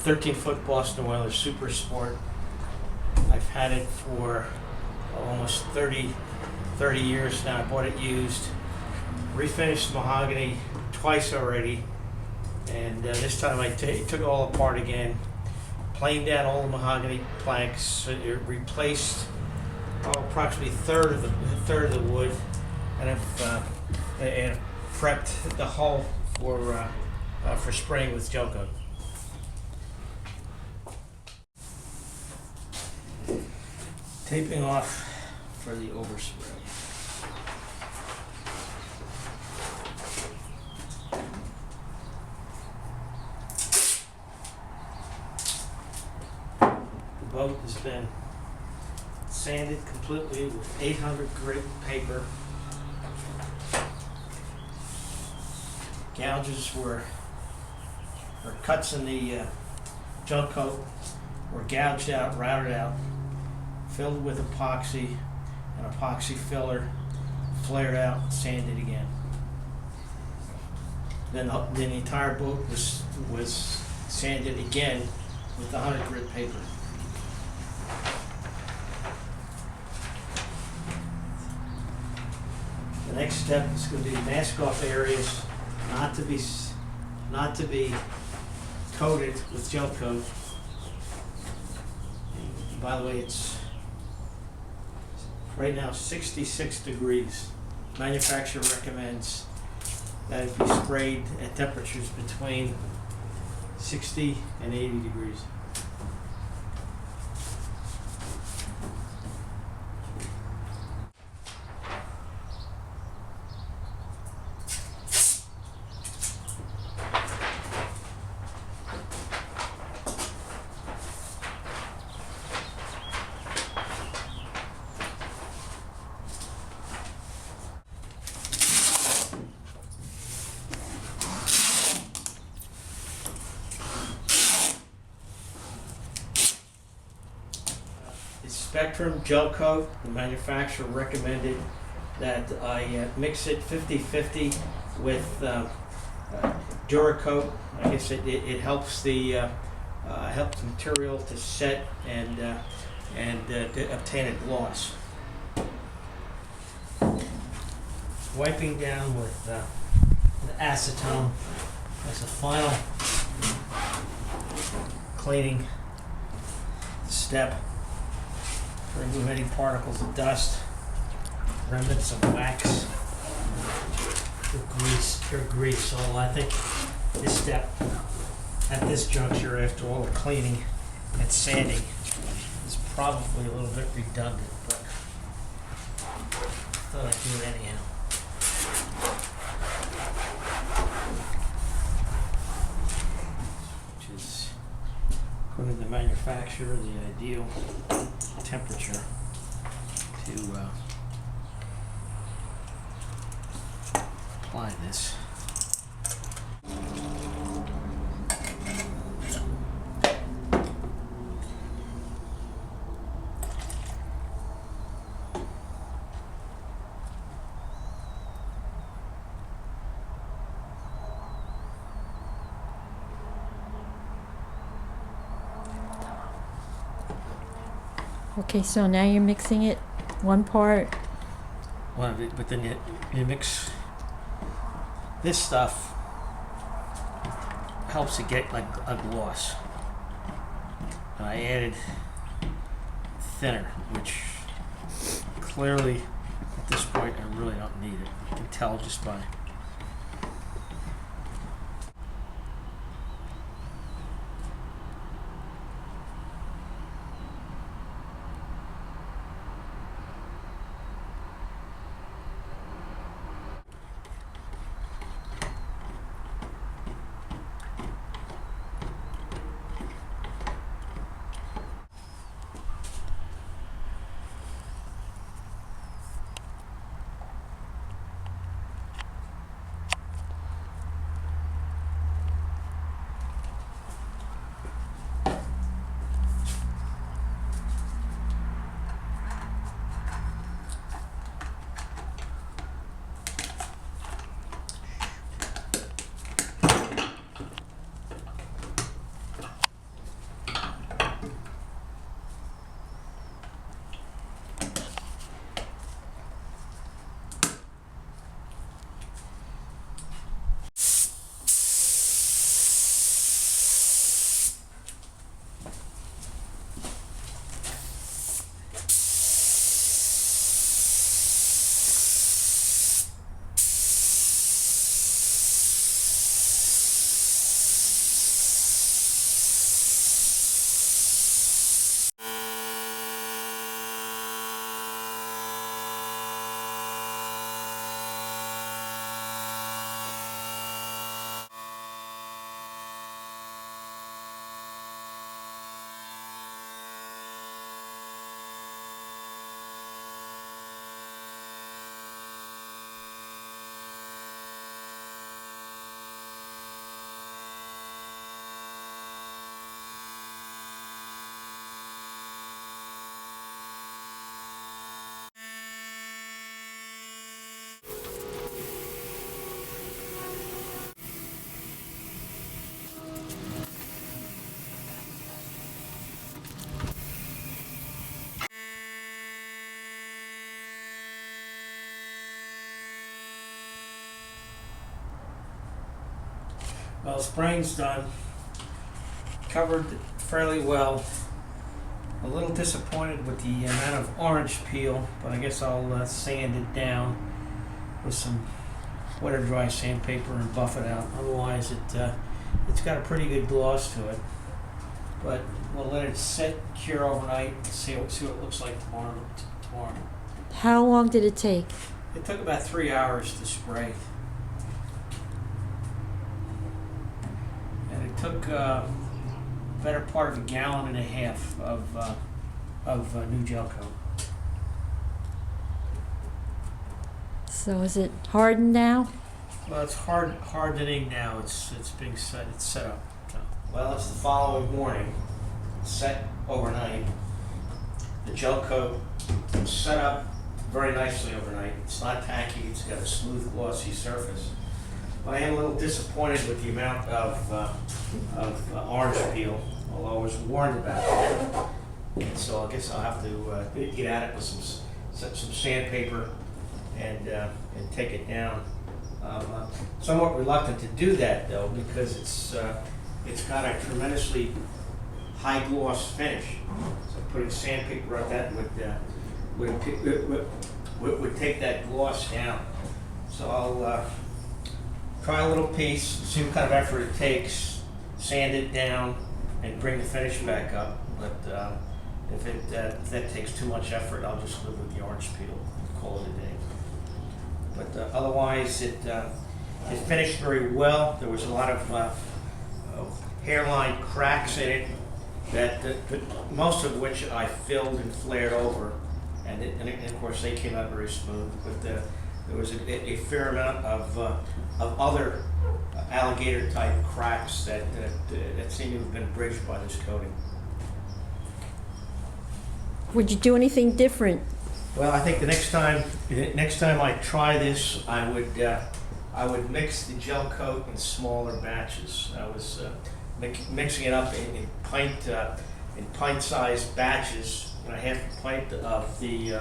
13-foot Boston Whaler Super Sport. I've had it for almost 30 years now. I bought it used. Refinished mahogany twice already, and this time I took it all apart again, planed down all the mahogany planks, replaced approximately a third of the wood, and I've prepped the hull for spraying with gel coat. Taping off for the overspray. The boat has been sanded completely with 800 grit paper. Gouges or cuts in the gel coat were gouged out, routed out, filled with epoxy and epoxy filler, flared out, sanded again. Then the entire boat was sanded again with the 100 grit paper. The next step is going to be mask off areas not to be coated with gel coat. And by the way, it's right now 66 degrees. Manufacturer recommends that it be sprayed at temperatures between 60 and 80 degrees. Spectrum gel coat, the manufacturer recommended that I mix it 50-50 with Duracoat. I guess it helps the material to set and to obtain a gloss. Wiping down with the acetone as a final cleaning step. Remove any particles of dust, remnants of wax, or grease. Although I think this step, at this juncture, after all the cleaning and sanding, is probably a little bit redundant, but I thought I'd do it anyhow. Which is, according to the manufacturer, the ideal temperature to apply this. Okay, so now you're mixing it one part. Well, but then you mix this stuff, helps it get like a gloss. And I added thinner, which clearly at this point I really don't need it. You can tell just by Well, spraying's done. Covered fairly well. A little disappointed with the amount of orange peel, but I guess I'll sand it down with some wet or dry sandpaper and buff it out. Otherwise, it's got a pretty good gloss to it. But we'll let it sit, cure overnight, and see what it looks like tomorrow. How long did it take? It took about 3 hours to spray. And it took better part of 1.5 gallons of new gel coat. So is it hardened now? Well, it's hardening now. It's being set. It's set up. So. Well, it's the following morning. It's set overnight. The gel coat is set up very nicely overnight. It's not tacky. It's got a smooth, glossy surface. But I am a little disappointed with the amount of orange peel, although I was warned about it. So I guess I'll have to get at it with some sandpaper and take it down. Somewhat reluctant to do that though, because it's got a tremendously high gloss finish. So putting sandpaper on that would take that gloss down. So I'll try a little piece, see what kind of effort it takes, sand it down, and bring the finish back up. But if that takes too much effort, I'll just live with the orange peel and call it a day. But otherwise, it finished very well. There was a lot of hairline cracks in it, that most of which I filled and flared over, and of course they came out very smooth. But there was a fair amount of other alligator type cracks that seem to have been bridged by this coating. Would you do anything different? Well, I think the next time I try this, I would mix the gel coat in smaller batches. I was mixing it up in pint-sized batches. Half a pint of the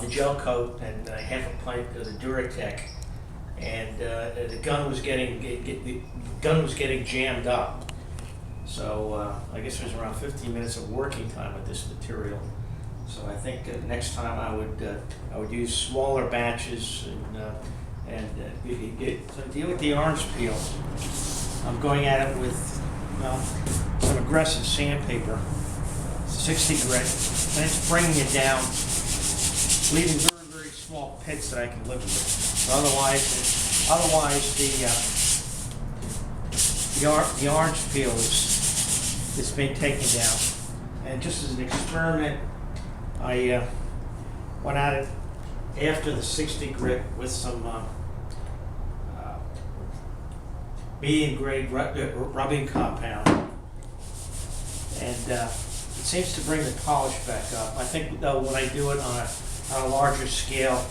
gel coat and half a pint of the Duratec, and the gun was getting jammed up. So I guess there's around 15 minutes of working time with this material. So I think next time I would use smaller batches and deal with the orange peel. I'm going at it with some aggressive sandpaper, 60 grit, and it's bringing it down, leaving very, very small pits that I can live with. So otherwise the orange peel is being taken down. And just as an experiment, I went at it after the 60 grit with some medium grade rubbing compound, and it seems to bring the polish back up. I think though when I do it on a larger scale,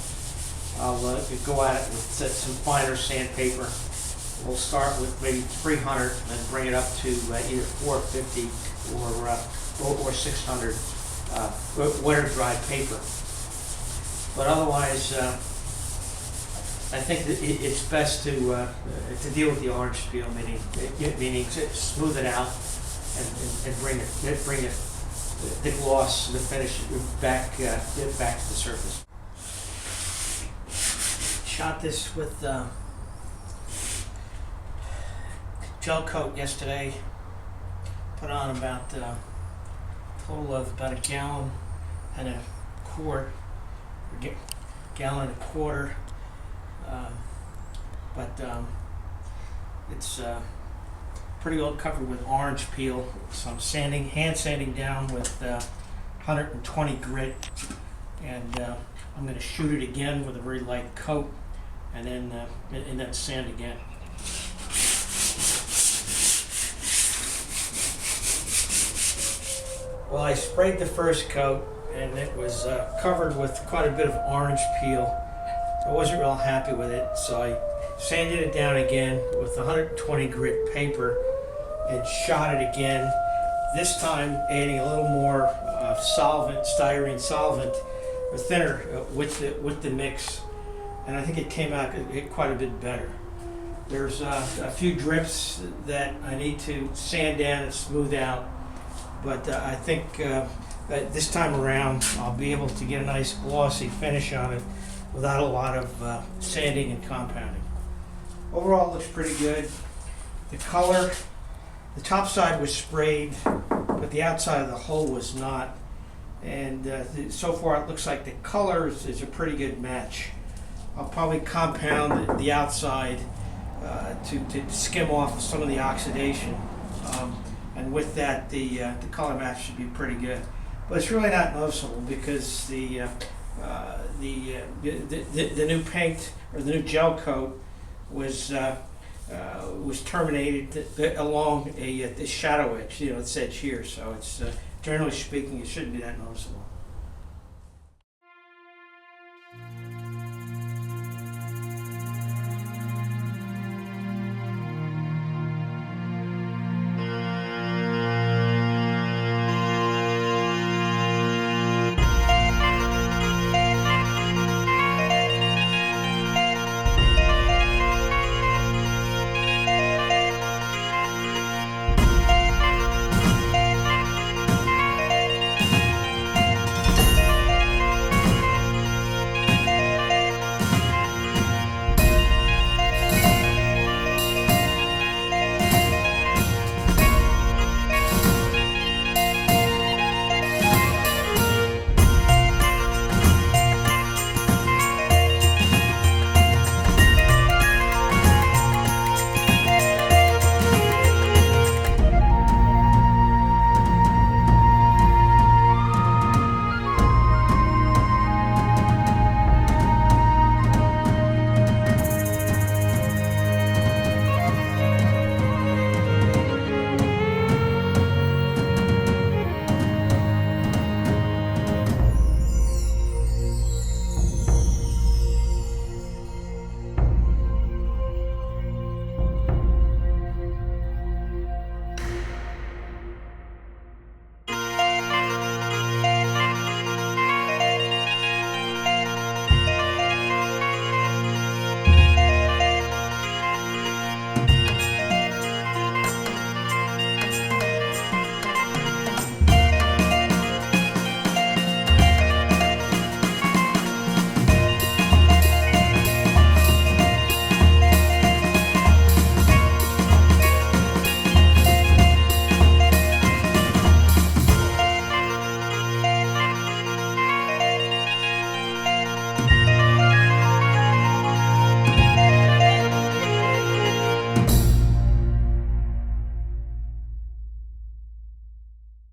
I'll go at it with some finer sandpaper. We'll start with maybe 300 and then bring it up to either 450 or 600 wet or dry paper. But otherwise, I think that it's best to deal with the orange peel, meaning smooth it out and bring the gloss, the finish back to the surface. Shot this with gel coat yesterday. Put on about a total of about 1.25 gallon and a quarter. But it's pretty well covered with orange peel. So I'm hand sanding down with 120 grit, and I'm going to shoot it again with a very light coat, and then sand again. Well, I sprayed the first coat, and it was covered with quite a bit of orange peel. I wasn't real happy with it, so I sanded it down again with 120 grit paper and shot it again. This time adding a little more styrene solvent, or thinner, with the mix, and I think it came out quite a bit better. There's a few drips that I need to sand down and smooth out, but I think this time around I'll be able to get a nice glossy finish on it without a lot of sanding and compounding. Overall, it looks pretty good. The color, the top side was sprayed, but the outside of the hull was not. And so far it looks like the color is a pretty good match. I'll probably compound the outside to skim off some of the oxidation. And with that, the color match should be pretty good. But it's really not noticeable because the new paint, or the new gel coat, was terminated along the shadow edge, this edge here. So it's generally speaking, it shouldn't be that noticeable.